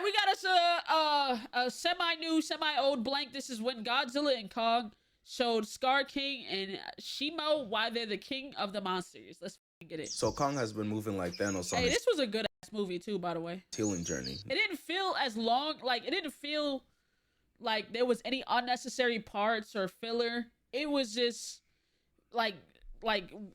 we got us a semi-new, semi-old blank. This is when Godzilla and Kong showed Skar King and Shimo why they're the king of the monsters. Let's get it. So Kong has been moving like Thanos on Hey, his this was a good ass movie too, by the way. healing journey. It didn't feel as long, like it didn't feel like there was any unnecessary parts or filler. It was just like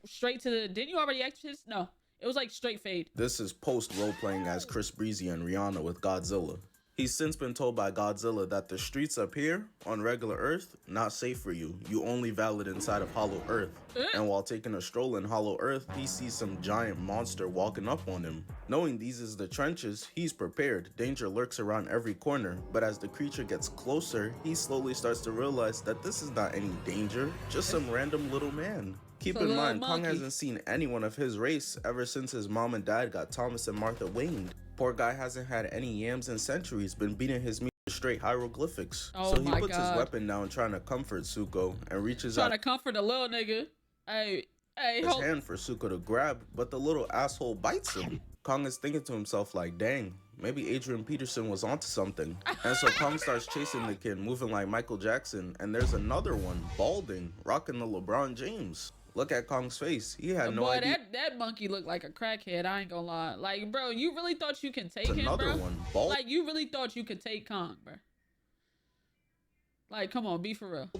straight to the. Didn't you already act this? No, it was like straight fade. This is post role-playing as Chris Breezy and Rihanna with Godzilla. He's since been told by Godzilla that the streets up here on regular Earth not safe for you. You only valid inside of Hollow Earth. And while taking a stroll in Hollow Earth, he sees some giant monster walking up on him. Knowing these is the trenches, he's prepared. Danger lurks around every corner, but as the creature gets closer, he slowly starts to realize that this is not any danger, just some random little man. Keep in mind, Kong hasn't seen anyone of his race ever since his mom and dad got Thomas and Martha winged. Poor guy hasn't had any yams in centuries, been beating his meat with straight hieroglyphics. Oh so he puts God. his weapon down trying to comfort Zuko and reaches Trying out to comfort a little nigga. Hey, his hand for Zuko to grab, but the little asshole bites him. Kong is thinking to himself like, dang, maybe Adrian Peterson was onto something. And so Kong starts chasing the kid, moving like Michael Jackson, and there's another one, balding, rocking the LeBron James. Look at Kong's face. He had no idea. That monkey looked like a crackhead. I ain't gonna lie. Like, bro, you really thought you can take him, Another bro? one, bald. Like, you really thought you could take Kong, bro? Like, come on, be for real.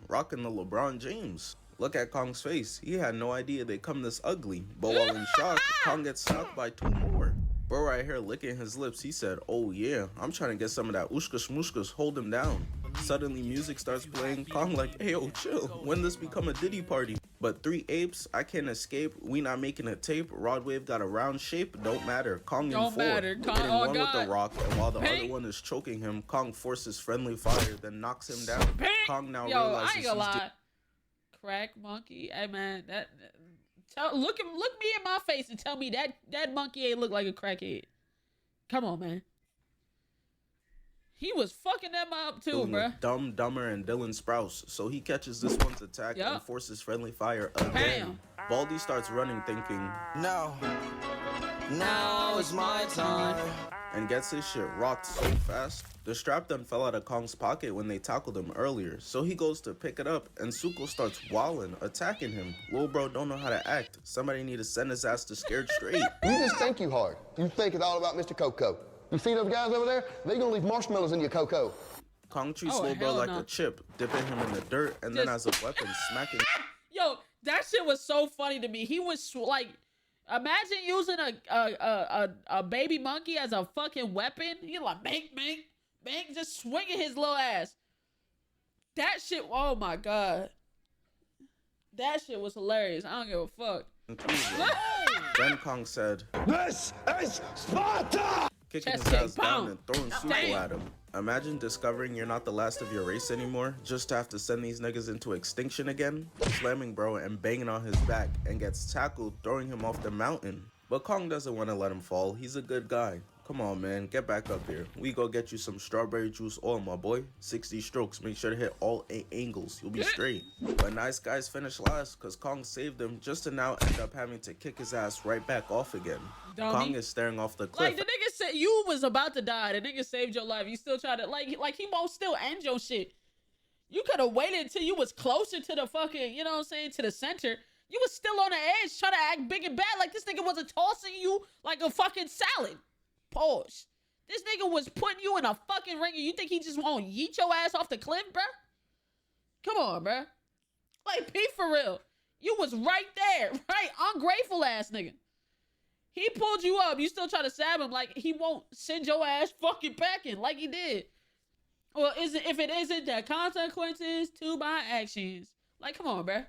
Rocking the LeBron James. Look at Kong's face. He had no idea they come this ugly. But while in shock, Kong gets knocked by two more. Bro right here licking his lips, he said, oh yeah, I'm trying to get some of that ushkas mushkas, hold him down. Suddenly music starts playing, Kong like, hey yo, chill, when this become a Diddy party? But three apes, I can't escape, we not making a tape, Rod Wave got a round shape, don't matter, Kong in four, hitting one with the rock, and while the other one is choking him, Kong forces friendly fire, then knocks him down. Kong now realizes I ain't gonna lie. Crack monkey, hey man, look me in my face and tell me that monkey ain't look like a crackhead. Come on, man. He was fucking them up too, bro. Dumb, Dumber, and Dylan Sprouse. So he catches this one's attack and forces friendly fire again. Baldy starts running, thinking, now is my time. And gets his shit rocked so fast. The strap done fell out of Kong's pocket when they tackled him earlier, so he goes to pick it up, and Zuko starts wilding, attacking him. Lil bro don't know how to act. Somebody need to send his ass to Scared Straight. You just think you hard. You think it's all about Mr. Coco. You see those guys over there? They gonna leave marshmallows in your cocoa. Kong treats Lil bro like a chip, dipping him in the dirt, and then as a weapon, smacking. Yo, that shit was so funny to me. He was like, imagine using a baby monkey as a fucking weapon. You're like, bank, just swinging his little ass. That shit, oh my God. That shit was hilarious. I don't give a fuck. Then Kong said, this is Sparta! Kicking his ass down and throwing Zuko at him. Imagine discovering you're not the last of your race anymore, just to have to send these niggas into extinction again, slamming bro and banging on his back, and gets tackled, throwing him off the mountain. But Kong doesn't want to let him fall. He's a good guy. Come on, man, get back up here. We go get you some strawberry juice oil, my boy. 60 strokes, make sure to hit all 8 angles. You'll be straight. But nice guys finish last, because Kong saved him, just to now end up having to kick his ass right back off again. Kong is staring off the cliff. Like, the nigga said you was about to die. The nigga saved your life. You still try to, like he won't still end your shit. You could have waited until you was closer to the fucking, you know what I'm saying, to the center. You was still on the edge trying to act big and bad like this nigga wasn't tossing you like a fucking salad. Pause. This nigga was putting you in a fucking ring and you think he just won't yeet your ass off the cliff, bruh? Come on, bruh. Like, be for real. You was right there, right? Ungrateful ass nigga. He pulled you up. You still try to stab him like he won't send your ass fucking packing like he did. Well, if it isn't, the consequences to my actions. Like, come on, bruh.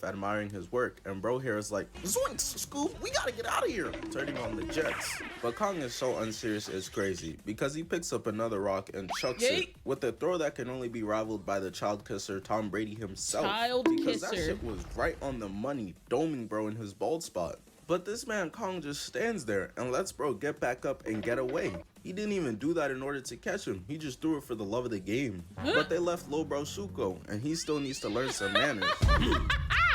Admiring his work, and bro here is like, zoinks, Scoop, we gotta get out of here, turning on the jets. But Kong is so unserious it's crazy, because he picks up another rock and chucks it with a throw that can only be rivaled by the child kisser Tom Brady himself. Because that shit was right on the money, doming bro in his bald spot. But this man Kong just stands there and lets bro get back up and get away. He didn't even do that in order to catch him. He just threw it for the love of the game. But they left low bro Zuko, and he still needs to learn some manners.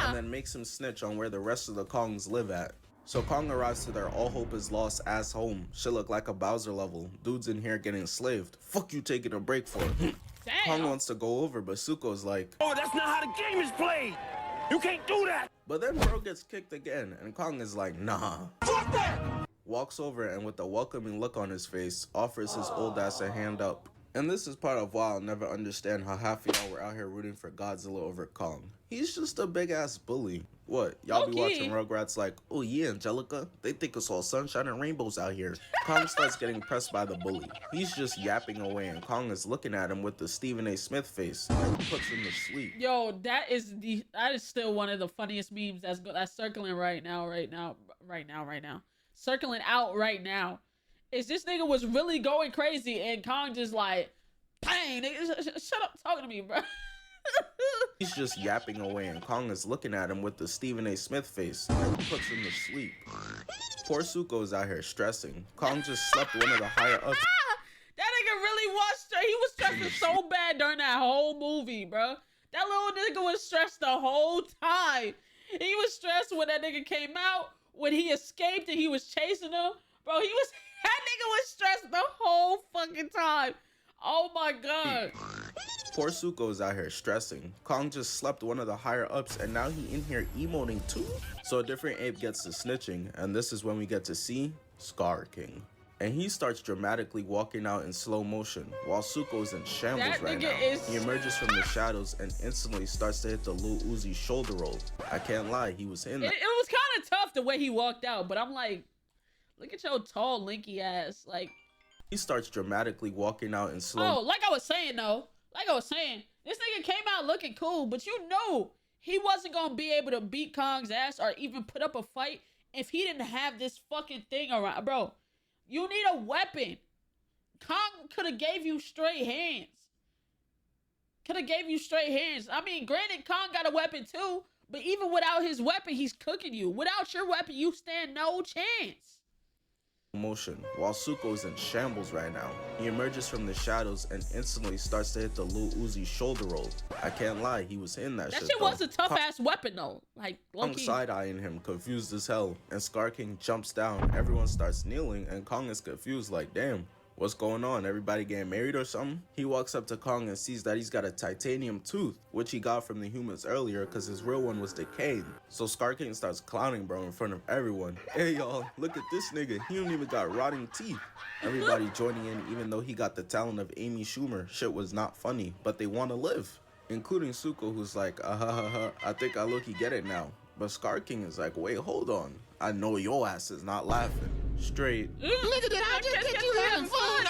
And then makes him snitch on where the rest of the Kongs live at. So Kong arrives to their all hope is lost ass home. Shit look like a Bowser level. Dudes in here getting slaved. Fuck you taking a break for. Kong wants to go over, but Zuko's like, oh, that's not how the game is played. You can't do that. but then bro gets kicked again, and Kong is like, nah. Fuck that. Walks over and with a welcoming look on his face, offers his old ass a hand up. And this is part of why I'll never understand how half of y'all were out here rooting for Godzilla over Kong. He's just a big ass bully. What, y'all be watching Rugrats like, oh yeah, Angelica, they think it's all sunshine and rainbows out here. Kong starts getting pressed by the bully. He's just yapping away and Kong is looking at him with the Stephen A. Smith face and puts him to sleep. Yo, that is still one of the funniest memes that's circling right now. Circling out right now. Is this nigga was really going crazy and Kong just like, bang, nigga, shut up talking to me, bro. He's just yapping away and Kong is looking at him with the Stephen A. Smith face and puts him to sleep. Poor Zuko's out here stressing. Kong just slept one of the higher ups. That nigga really was stressed. He was stressing so bad during that whole movie, bro. That little nigga was stressed the whole time. He was stressed when that nigga came out, when he escaped and he was chasing him. Bro, that nigga was stressed the whole fucking time. Oh my god. Poor Zuko's out here stressing. Kong just slept one of the higher ups and now he in here emoting too? So a different ape gets to snitching and this is when we get to see Skar King. And he starts dramatically walking out in slow motion while Zuko's in shambles right now. He emerges from the shadows and instantly starts to hit the Lil Uzi shoulder roll. I can't lie, he was in that. It was kind of tough the way he walked out, but I'm like, look at your tall, linky ass. Like, he starts dramatically walking out in slow. Oh, like I was saying, this nigga came out looking cool, but you know he wasn't gonna be able to beat Kong's ass or even put up a fight if he didn't have this fucking thing around. Bro, you need a weapon. Kong could have gave you straight hands. I mean, granted, Kong got a weapon too, but even without his weapon, he's cooking you. Without your weapon, you stand no chance. Motion while Zuko's in shambles right now. He emerges from the shadows and instantly starts to hit the Lil Uzi shoulder roll. I can't lie, he was in that shit. That shit was a tough ass weapon though. Like, Kong side-eyeing him, confused as hell, and Skar King jumps down. Everyone starts kneeling and Kong is confused like, damn, what's going on? Everybody getting married or something? He walks up to Kong and sees that he's got a titanium tooth, which he got from the humans earlier because his real one was decaying. So Skar King starts clowning bro in front of everyone. Hey y'all, look at this nigga. He don't even got rotting teeth. Everybody joining in even though he got the talent of Amy Schumer. Shit was not funny, but they want to live. Including Zuko who's like, I think I look-y get it now. But Skar King is like, wait, hold on. I know your ass is not laughing. Straight. Nigga, did I just get you having fun?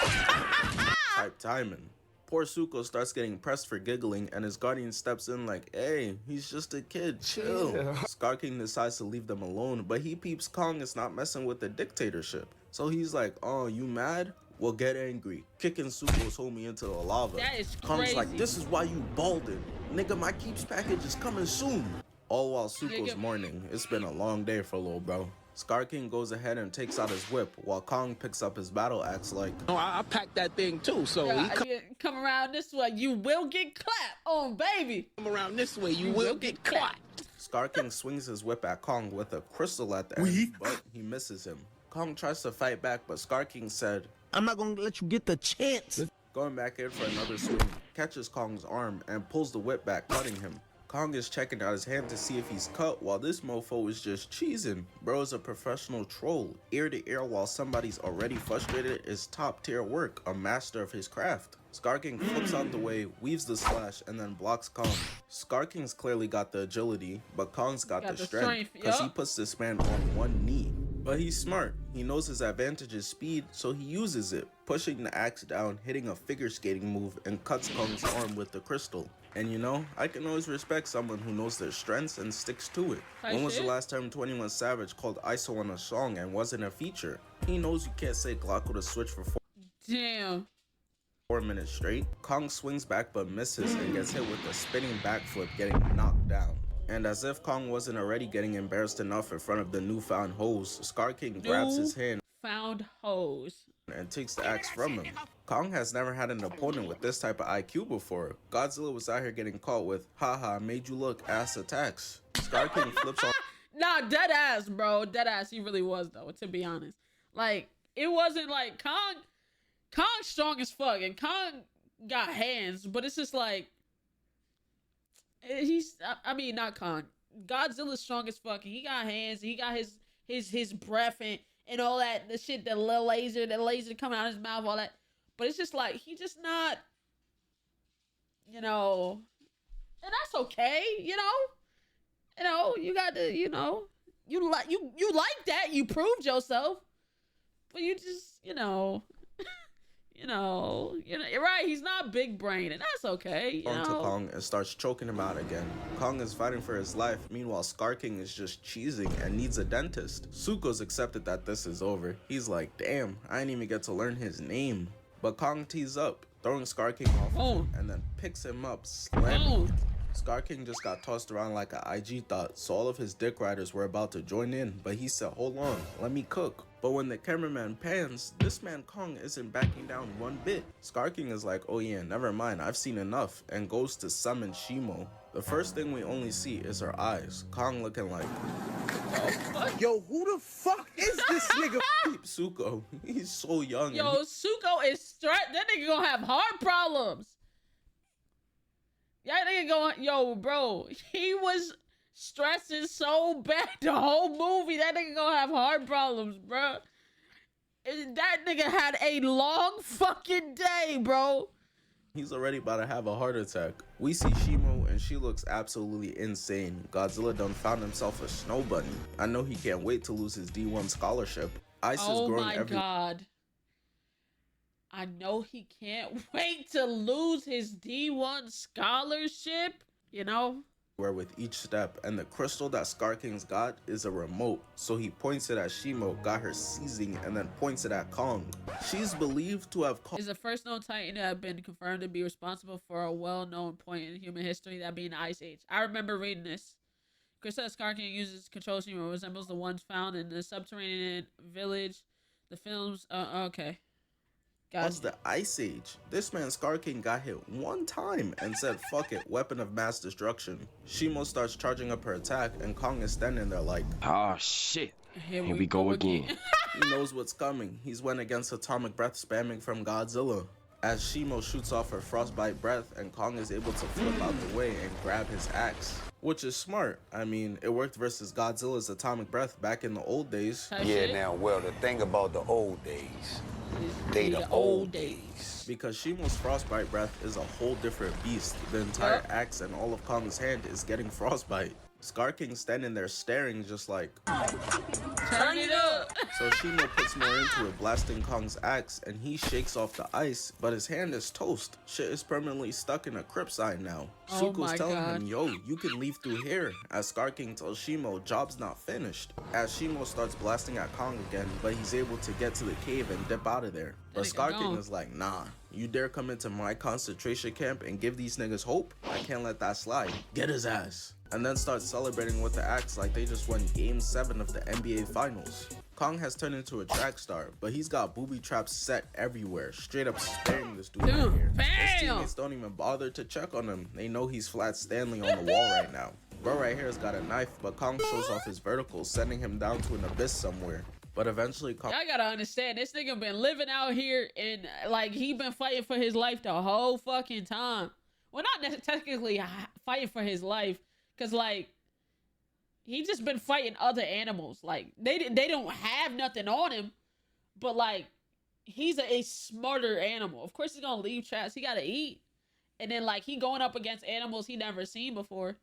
Type timing. Poor Zuko starts getting pressed for giggling and his guardian steps in like, hey, he's just a kid, chill. Yeah. Skar King decides to leave them alone, but he peeps Kong is not messing with the dictatorship. So he's like, oh, you mad? Well, get angry. Kicking Zuko's homie into the lava. That is Kong's crazy. like, this is why you balded. Nigga, my Keeps package is coming soon. All while Zuko's mourning. It's been a long day for little bro. Skar King goes ahead and takes out his whip while Kong picks up his battle axe like, No, I packed that thing too, so come around this way, you will get clapped on, baby. come around this way, you will get clapped. Skar King swings his whip at Kong with a crystal at the end, but he misses him. Kong tries to fight back, but Skar King said, I'm not gonna let you get the chance. Going back in for another swing, catches Kong's arm and pulls the whip back, cutting him. Kong is checking out his hand to see if he's cut while this mofo is just cheesing. Bro is a professional troll. Ear to ear while somebody's already frustrated is top tier work, a master of his craft. Skar King flips out the way, weaves the slash, and then blocks Kong. Skar King's clearly got the agility, but Kong's got the strength because he puts this man on one knee. But he's smart. He knows his advantage is speed, so he uses it, pushing the axe down, hitting a figure skating move, and cuts Kong's arm with the crystal. And you know, I can always respect someone who knows their strengths and sticks to it. When was the last time 21 Savage called ISO on a song and wasn't a feature? He knows you can't say Glock with a switch for 4 minutes straight. Kong swings back but misses and gets hit with a spinning backflip, getting knocked down. And as if Kong wasn't already getting embarrassed enough in front of the newfound hoes, Skar King grabs his hand and takes the axe from him. Kong has never had an opponent with this type of IQ before. Godzilla was out here getting caught with, haha, made you look ass attacks. Skar King flips on. Nah, dead ass, bro. Dead ass. He really was, though, to be honest. Like, it wasn't like Kong's strong as fuck, and Kong got hands, but it's just like, I mean, not Kong. Godzilla's strong as fuck, and he got hands, he got his breath and all that, the shit, the laser coming out of his mouth, all that. But it's just like, he just not, you know, and that's okay, you know, you got to, you know, you like that, you proved yourself, but you just, you know, you're right, he's not big brain, and that's okay, you know. To Kong and starts choking him out again. Kong is fighting for his life, meanwhile Skar King is just cheesing and needs a dentist. Zuko's accepted that this is over. He's like, damn, I didn't even get to learn his name. But Kong tees up, throwing Skar King off and then picks him up, slamming him. Skar King just got tossed around like an IG thought, so all of his dick riders were about to join in, but he said, hold on, let me cook. But when the cameraman pans, this man Kong isn't backing down one bit. Skar King is like, oh yeah, never mind, I've seen enough, and goes to summon Shimo. The first thing we only see is her eyes. Kong looking like, Yo, who the fuck is this nigga? peep Zuko. He's so young. Yo, Zuko is stressed. That nigga gonna have heart problems. That nigga going, yo, bro, he was stressing so bad the whole movie. That nigga gonna have heart problems, bro. And that nigga had a long fucking day, bro. He's already about to have a heart attack. We see Shimo and she looks absolutely insane. Godzilla done found himself a snow bunny. I know he can't wait to lose his D1 scholarship. Ice is growing Oh my God. I know he can't wait to lose his D1 scholarship, you know? Where with each step, and the crystal that Skar King's got is a remote, so he points it at Shimo, got her seizing, and then points it at Kong. She's believed to have is the first known Titan to have been confirmed to be responsible for a well-known point in human history, that being the Ice Age. I remember reading this. Chris says Skar King uses control Shimo resembles the ones found in the subterranean village. The films, okay. What's the Ice Age? This man Skar King got hit one time and said fuck it, weapon of mass destruction. Shimo starts charging up her attack and Kong is standing there like, oh shit, here we go again. He knows what's coming. He's went against atomic breath spamming from Godzilla. As Shimo shoots off her frostbite breath and Kong is able to flip out the way and grab his axe. Which is smart. I mean, it worked versus Godzilla's atomic breath back in the old days. Yeah, now, well, the thing about the old days, they the old days. Because Shimo's frostbite breath is a whole different beast. The entire axe and all of Kong's hand is getting frostbite. Skar King standing there staring just like, turn it up. So Shimo puts more into it, blasting Kong's axe, and he shakes off the ice, but his hand is toast. Shit is permanently stuck in a crypt sign now. Oh Zuko's my telling God. him, yo, you can leave through here, as Skar King tells Shimo, job's not finished. As Shimo starts blasting at Kong again, but he's able to get to the cave and dip out of there. But nigga Skar King gone. is like, nah, you dare come into my concentration camp and give these niggas hope? I can't let that slide. Get his ass. And then starts celebrating with the axe like they just won Game 7 of the NBA Finals. Kong has turned into a track star, but he's got booby traps set everywhere, straight up sparing this dude right here. His teammates don't even bother to check on him. They know he's flat Stanley on the wall right now. Bro right here has got a knife, but Kong shows off his verticals, sending him down to an abyss somewhere. But eventually Kong... Y'all gotta understand, this nigga been living out here and like he been fighting for his life the whole fucking time. Well, not technically fighting for his life, cause like he just been fighting other animals. Like they don't have nothing on him, but like he's a smarter animal. Of course he's gonna leave traps. He gotta eat, and then like he going up against animals he never seen before.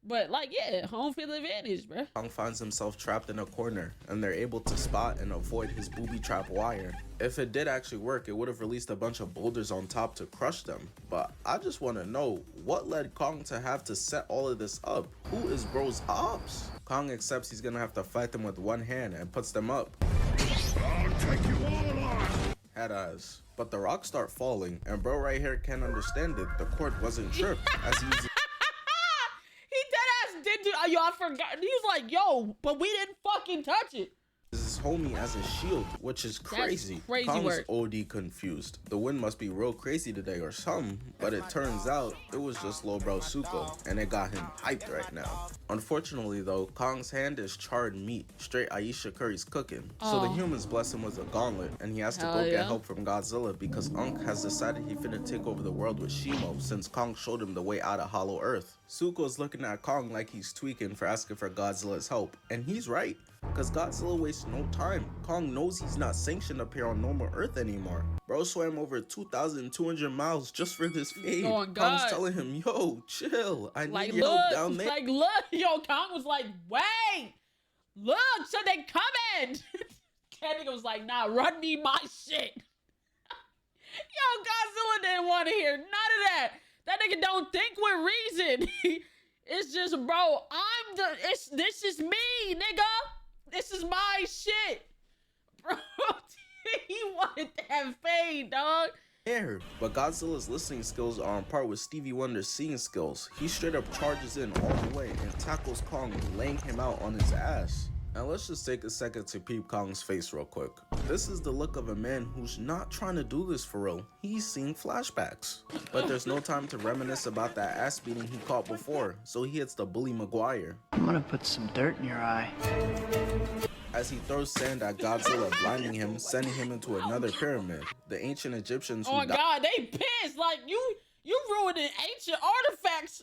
But like, yeah, home field advantage, bro. Kong finds himself trapped in a corner, and they're able to spot and avoid his booby trap wire. If it did actually work, it would have released a bunch of boulders on top to crush them. But I just want to know, what led Kong to have to set all of this up? Who is bro's ops? Kong accepts he's gonna have to fight them with one hand and puts them up. I'll take you all on. Head eyes. But the rocks start falling, and bro right here can't understand it. The cord wasn't tripped, as he uses He dead ass did do. Yo, I forgot. He was like, yo, but we didn't fucking touch it. his his homie as a shield, which is crazy. That's crazy Kong's work. OD confused. The wind must be real crazy today or something, but it turns out it was just Lil Bro Suko, and it got him hyped right now. Unfortunately though, Kong's hand is charred meat, straight Aisha Curry's cooking. So the humans bless him with a gauntlet, and he has to go get help from Godzilla because Unk has decided he finna take over the world with Shimo since Kong showed him the way out of Hollow Earth. Suko's looking at Kong like he's tweaking for asking for Godzilla's help, and he's right. Cause Godzilla wastes no time. Kong knows he's not sanctioned up here on normal Earth anymore. Bro swam over 2,200 miles just for this fade. Oh, God. Kong's telling him, yo, chill. I Like, need help look, down there. like, look, yo, Kong was like, wait, look, so they coming. That nigga was like, nah, run me my shit. Yo, Godzilla didn't want to hear none of that. That nigga don't think with reason. It's just, bro, this is me, nigga. This is my shit. Bro, he wanted that fade, dog. But Godzilla's listening skills are on par with Stevie Wonder's seeing skills. He straight up charges in all the way and tackles Kong, laying him out on his ass. Now let's just take a second to peep Kong's face real quick. This is the look of a man who's not trying to do this for real. He's seeing flashbacks. But there's no time to reminisce about that ass beating he caught before, so he hits the bully Maguire. I'm gonna put some dirt in your eye. As he throws sand at Godzilla, blinding him, sending him into another pyramid. The ancient Egyptians who Oh my God, they pissed. Like, you ruining ancient artifacts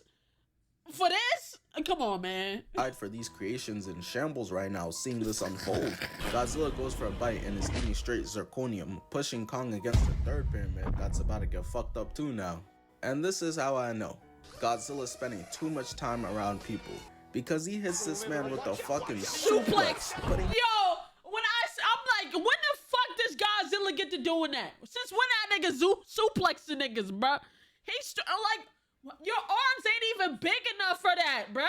for this? Come on, man. died for these creations in shambles right now, seeing this unfold. Godzilla goes for a bite and is eating straight zirconium, pushing Kong against the third pyramid that's about to get fucked up too now. And this is how I know. Godzilla's spending too much time around people, because he hits this man with a fucking suplex. Yo, I'm like, when the fuck does Godzilla get to doing that? Since when that nigga suplexing niggas, bruh? He's like, your arms ain't even big enough for that, bruh.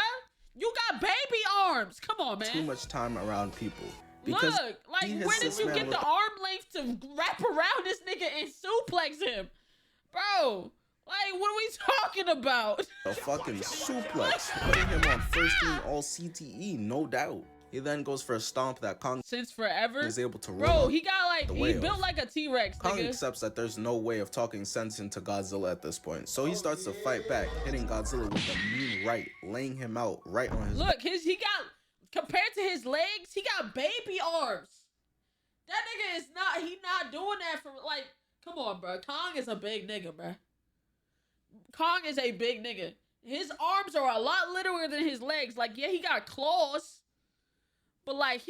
You got baby arms. Come on, man. Too much time around people. Because look, like, where did you get the arm length to wrap around this nigga and suplex him? Bro, like, what are we talking about? A fucking suplex, putting him on first team all CTE, no doubt. He then goes for a stomp that Kong since forever is able to roll. Bro, he got like, he built like a T-Rex, Kong nigga. accepts that there's no way of talking sense into Godzilla at this point, so he starts to fight back, hitting Godzilla with a mean right, laying him out right on his Look, he got, compared to his legs, he got baby arms. That nigga is not, he not doing that for, like, come on, bro. Kong is a big nigga, bro. Kong is a big nigga. His arms are a lot littler than his legs. Like, yeah, he got claws, but like,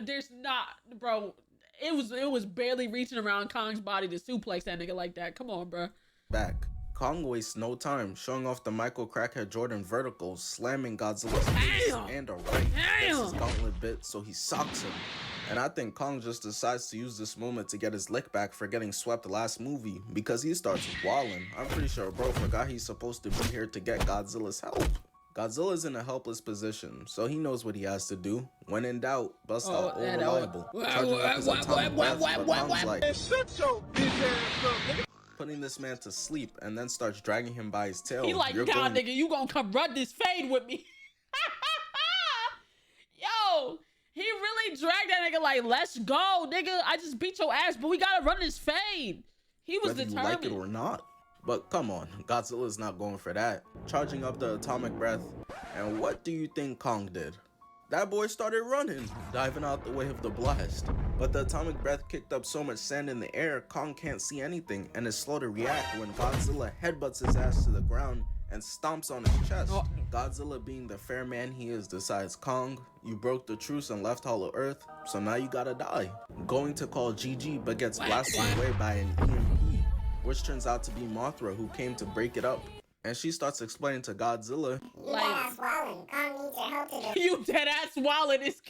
there's not, bro. It was barely reaching around Kong's body to suplex that nigga like that. Come on, bro. Back. Kong wastes no time, showing off the Michael Crackhead Jordan verticals, slamming Godzilla's face and a right. Gets his gauntlet bit, so he socks him. And I think Kong just decides to use this moment to get his lick back for getting swept last movie, because he starts walling. I'm pretty sure bro forgot he's supposed to be here to get Godzilla's help. Godzilla's in a helpless position, so he knows what he has to do. When in doubt, bust out Unreliable. Charging up his atomic breath, but Kong's like, putting this man to sleep, and then starts dragging him by his tail. He like, nah, nigga, you gonna come run this fade with me. Yo, he really dragged that nigga like, let's go, nigga. I just beat your ass, but we gotta run this fade. He was determined. Whether you like it or not. But come on, Godzilla's not going for that. Charging up the atomic breath. And what do you think Kong did? That boy started running, diving out the way of the blast. But the atomic breath kicked up so much sand in the air, Kong can't see anything and is slow to react when Godzilla headbutts his ass to the ground and stomps on his chest. Godzilla, being the fair man he is, decides, Kong, you broke the truce and left Hollow Earth, so now you gotta die. Going to call GG, but gets blasted away by an EMP, which turns out to be Mothra, who came to break it up. And she starts explaining to Godzilla, you dead ass wildin' is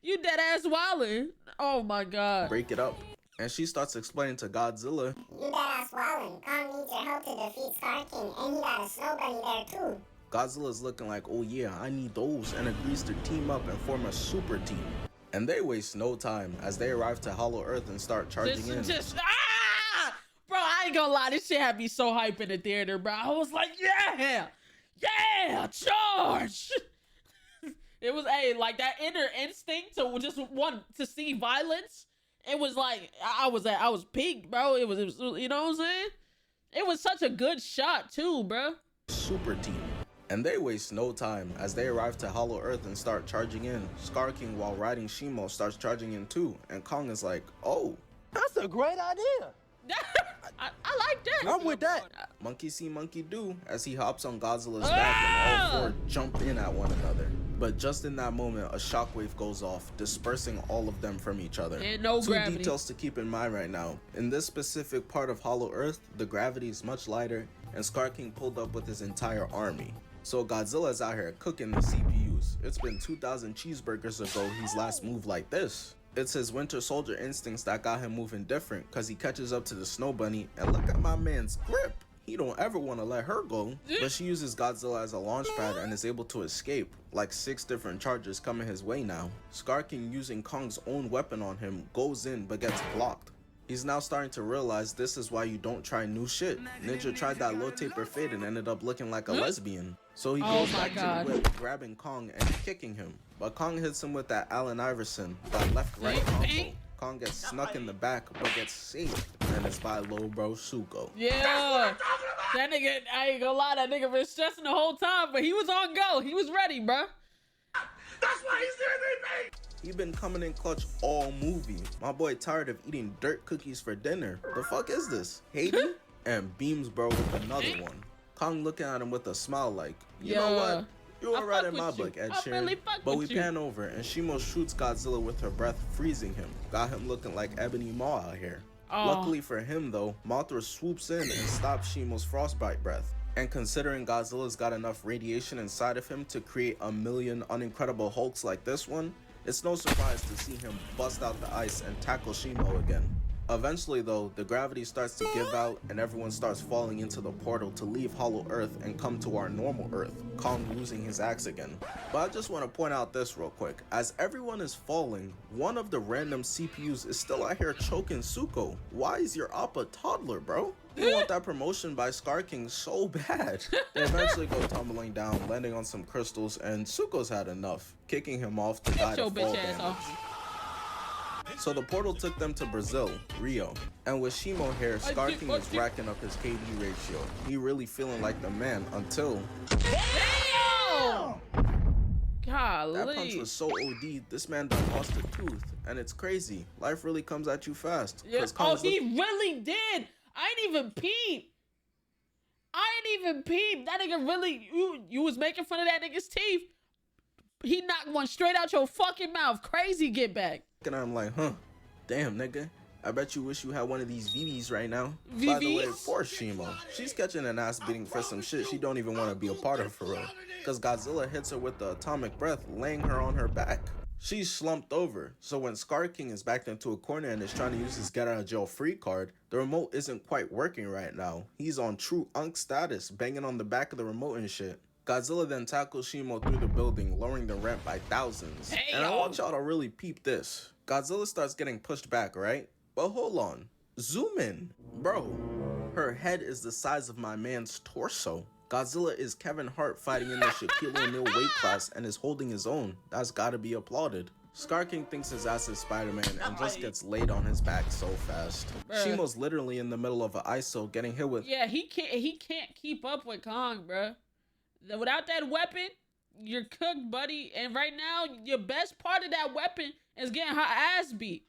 you dead ass wildin'. Oh my god. Break it up. And she starts explaining to Godzilla, you dead ass wildin'. Kong needs your help to defeat Skar King, and he got a snow bunny there too. Godzilla's looking like, oh yeah, I need those, and agrees to team up and form a super team. And they waste no time as they arrive to Hollow Earth and start charging in. Bro, I ain't gonna lie, this shit had me so hype in the theater, bro. I was like, yeah, charge. It was like that inner instinct to just want to see violence. It was like I was peaked, bro. It was you know what I'm saying? It was such a good shot too, bro. Super team. And they waste no time as they arrive to Hollow Earth and start charging in. Skar King, while riding Shimo, starts charging in too, and Kong is like, oh, That's a great idea. I like that. I'm with that. monkey see, monkey do, as he hops on Godzilla's back and all four jump in at one another. But just in that moment, a shockwave goes off, dispersing all of them from each other. And no gravity. Two details to keep in mind right now. In this specific part of Hollow Earth, the gravity is much lighter, and Skar King pulled up with his entire army. So Godzilla's out here cooking the CPUs. It's been 2,000 cheeseburgers ago he's last moved like this. It's his Winter Soldier instincts that got him moving different, cause he catches up to the Snow Bunny, and look at my man's grip. He don't ever want to let her go, but she uses Godzilla as a launch pad and is able to escape. Like 6 different charges coming his way now. Skar King, using Kong's own weapon on him, goes in but gets blocked. He's now starting to realize this is why you don't try new shit. Ninja tried that low taper fade and ended up looking like a lesbian. So he goes back to the whip, grabbing Kong and kicking him. But Kong hits him with that Allen Iverson, that left-right combo. Kong gets snuck in the back, but gets saved, and it's by Low Bro Suko. Yeah, that nigga, I ain't gonna lie, that nigga been stressing the whole time, but he was on go. He was ready, bro. That's why he's there, me. He been coming in clutch all movie. My boy tired of eating dirt cookies for dinner. The fuck is this? Haiti? And beams bro with another one. Kong looking at him with a smile like, you know what? You were right in my book, Ed Sheeran. Really but we pan over and Shimo shoots Godzilla with her breath, freezing him. Got him looking like Ebony Maw out here. Luckily for him though, Mothra swoops in and stops Shimo's frostbite breath. And considering Godzilla's got enough radiation inside of him to create a million unincredible Hulks like this one, it's no surprise to see him bust out the ice and tackle Shimo again. Eventually though, the gravity starts to give out and everyone starts falling into the portal to leave Hollow Earth and come to our normal Earth, Kong losing his axe again. But I just want to point out this real quick. As everyone is falling, one of the random CPUs is still out here choking Suko. Why is your op a toddler, bro? You want that promotion by Skar King so bad. They eventually go tumbling down, landing on some crystals, and Suko's had enough, kicking him off to die to fall damage. So the portal took them to Brazil, Rio. And with Shimo here, Skar King is racking up his KD ratio. He really feeling like the man until... Damn! Golly. That punch was so OD, this man done lost a tooth. And it's crazy. Life really comes at you fast. Yeah. Oh, he really did! I ain't even peep. That nigga really, you was making fun of that nigga's teeth. He knocked one straight out your fucking mouth. Crazy get back. And I'm like, huh, damn nigga. I bet you wish you had one of these VVs right now. VVs? By the way, poor Shimo. She's catching an ass beating for some shit she don't even want to be a part of for real. Cause Godzilla hits her with the atomic breath, laying her on her back. She's slumped over, so when Skar King is backed into a corner and is trying to use his get out of jail free card, the remote isn't quite working right now. He's on true unk status, banging on the back of the remote and shit. Godzilla then tackles Shimo through the building, lowering the rent by thousands. Hey, and I want y'all to really peep this. Godzilla starts getting pushed back, right? But hold on. Zoom in. Bro, her head is the size of my man's torso. Godzilla is Kevin Hart fighting in the Shaquille O'Neal weight class and is holding his own. That's gotta be applauded. Skar King thinks his ass is Spider-Man and just gets laid on his back so fast. Shimo's literally in the middle of an ISO getting hit with... Yeah, he can't keep up with Kong, bruh. Without that weapon, you're cooked, buddy. And right now, your best part of that weapon is getting her ass beat.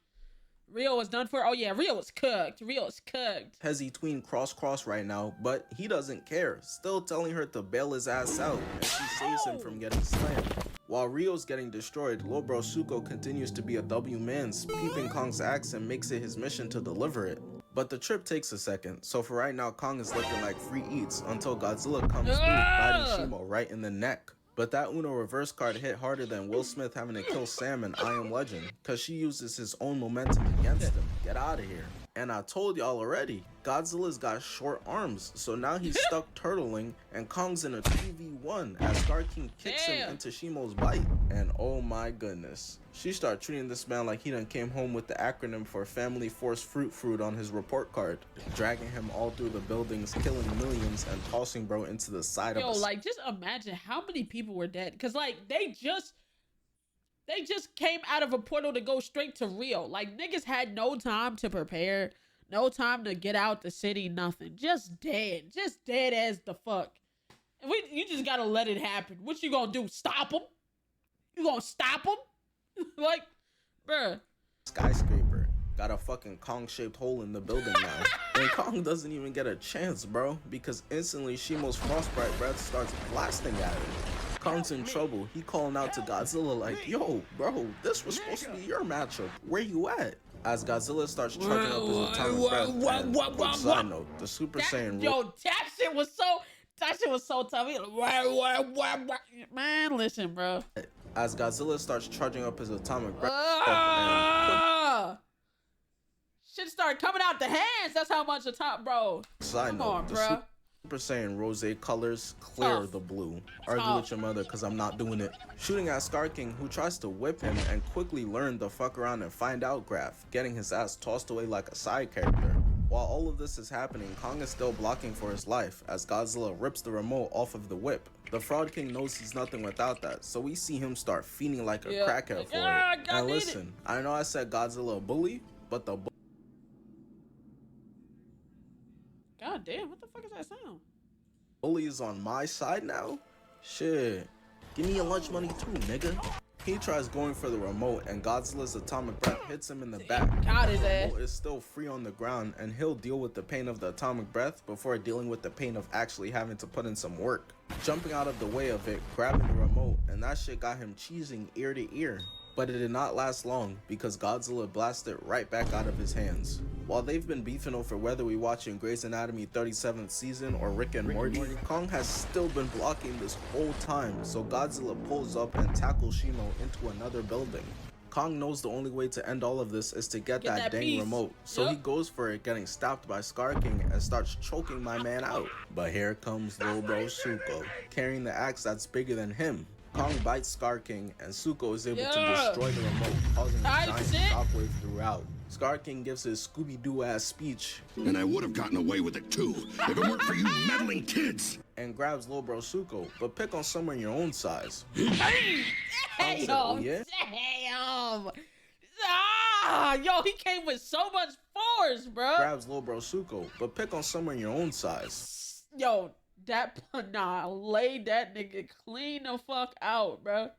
Rio was done for. Oh yeah, Rio was cooked. Hezzy tween cross right now, but he doesn't care. Still telling her to bail his ass out, and she saves him from getting slammed. While Rio's getting destroyed, Lil Bro Suko continues to be a W-mans, peeping Kong's axe and makes it his mission to deliver it. But the trip takes a second, so for right now, Kong is looking like free eats until Godzilla comes through, biting Shimo right in the neck. But that Uno reverse card hit harder than Will Smith having to kill Sam in I Am Legend, cause she uses his own momentum against him. Get out of here. And I told y'all already, Godzilla's got short arms, so now he's stuck turtling, and Kong's in a 2v1 as Skar King kicks him into Shimo's bite. And oh my goodness, she started treating this man like he done came home with the acronym for Family Force Fruit on his report card, dragging him all through the buildings, killing millions, and tossing bro into the side of us. Yo, like, just imagine how many people were dead, cause like, they just They just came out of a portal to go straight to Rio. Like, niggas had no time to prepare, no time to get out the city, nothing. Just dead as the fuck. And you just gotta let it happen. What you gonna do? Stop them? You gonna stop them? Like, bruh. Skyscraper got a fucking Kong-shaped hole in the building now. And Kong doesn't even get a chance, bro, because instantly Shimo's frostbite breath starts blasting at him. Kong's in trouble. He calling out to Godzilla like, yo, bro, this was supposed to be your matchup. Where you at? As Godzilla starts trudging up his atomic breath. And, quick side note, the Super Saiyan... Yo, that shit was so tough. He like, man, listen, bro. As Godzilla starts trudging up his atomic breath. Shit started coming out the hands. That's how much the top, bro. Side note, the Super Saiyan rose colors clear the blue. Argue with your mother because I'm not doing it. Shooting at Skar King, who tries to whip him and quickly learn the fuck around and find out Graph, getting his ass tossed away like a side character. While all of this is happening, Kong is still blocking for his life as Godzilla rips the remote off of the whip. The Fraud King knows he's nothing without that, so we see him start fiending like a crackhead for it. And listen, I know I said Godzilla a bully, but the God damn, what the fuck is that sound? bully is on my side now? Shit. Give me your lunch money too, nigga. He tries going for the remote and Godzilla's atomic breath hits him in the back. The remote is still free on the ground and he'll deal with the pain of the atomic breath before dealing with the pain of actually having to put in some work. Jumping out of the way of it, grabbing the remote, and that shit got him cheesing ear to ear. But it did not last long because Godzilla blasted right back out of his hands. While they've been beefing over whether we watching Grey's Anatomy 37th season or Rick and Morty, Kong has still been blocking this whole time, so Godzilla pulls up and tackles Shimo into another building. Kong knows the only way to end all of this is to get that dang remote, so he goes for it, getting stopped by Skar King and starts choking my man out. But here comes Lil Bro Suko, carrying the axe that's bigger than him. Kong bites Skar King, and Suko is able to destroy the remote, causing a giant shockwave throughout. Skar King gives his Scooby-Doo ass speech. And I would have gotten away with it too, if it weren't for you meddling kids. And grabs Lil Bro Suko, but pick on someone your own size. Damn! Yo, he came with so much force, bro. Grabs Lil Bro Suko, but pick on someone your own size. Yo, laid that nigga clean the fuck out, bro.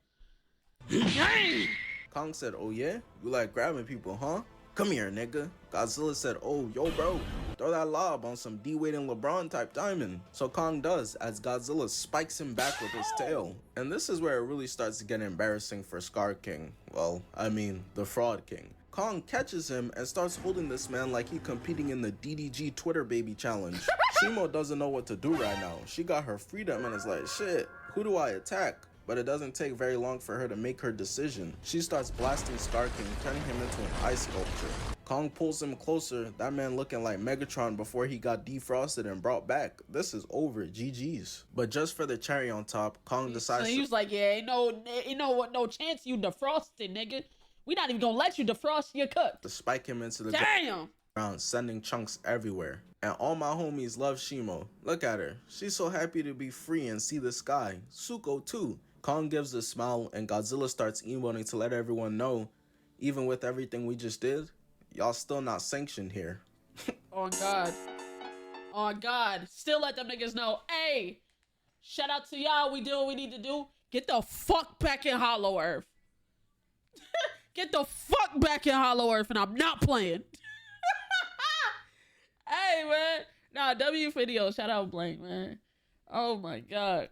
Kong said, oh yeah? You like grabbing people, huh? Come here, nigga. Godzilla said, oh, yo, bro, throw that lob on some D-Wade and LeBron type diamond. So Kong does, as Godzilla spikes him back with his tail. And this is where it really starts to get embarrassing for Skar King. Well, I mean, the Fraud King. Kong catches him and starts holding this man like he competing in the DDG Twitter baby challenge. Shimo doesn't know what to do right now. She got her freedom and is like, shit, who do I attack? But it doesn't take very long for her to make her decision. She starts blasting Skar King, turning him into an ice sculpture. Kong pulls him closer, that man looking like Megatron before he got defrosted and brought back. This is over, GG's. But just for the cherry on top, Kong decides he was like, yeah, ain't no chance you defrosted, nigga. We not even gonna let you defrost your cut. To spike him into the ground, sending chunks everywhere. And all my homies love Shimo. Look at her. She's so happy to be free and see the sky. Suko too. Kong gives a smile and Godzilla starts emoting to let everyone know, even with everything we just did, y'all still not sanctioned here. Oh God. Oh God. Still let them niggas know, hey, shout out to y'all, we do what we need to do. Get the fuck back in Hollow Earth. Get the fuck back in Hollow Earth and I'm not playing. Hey, man. Nah, W video. Shout out Blank, man. Oh, my God.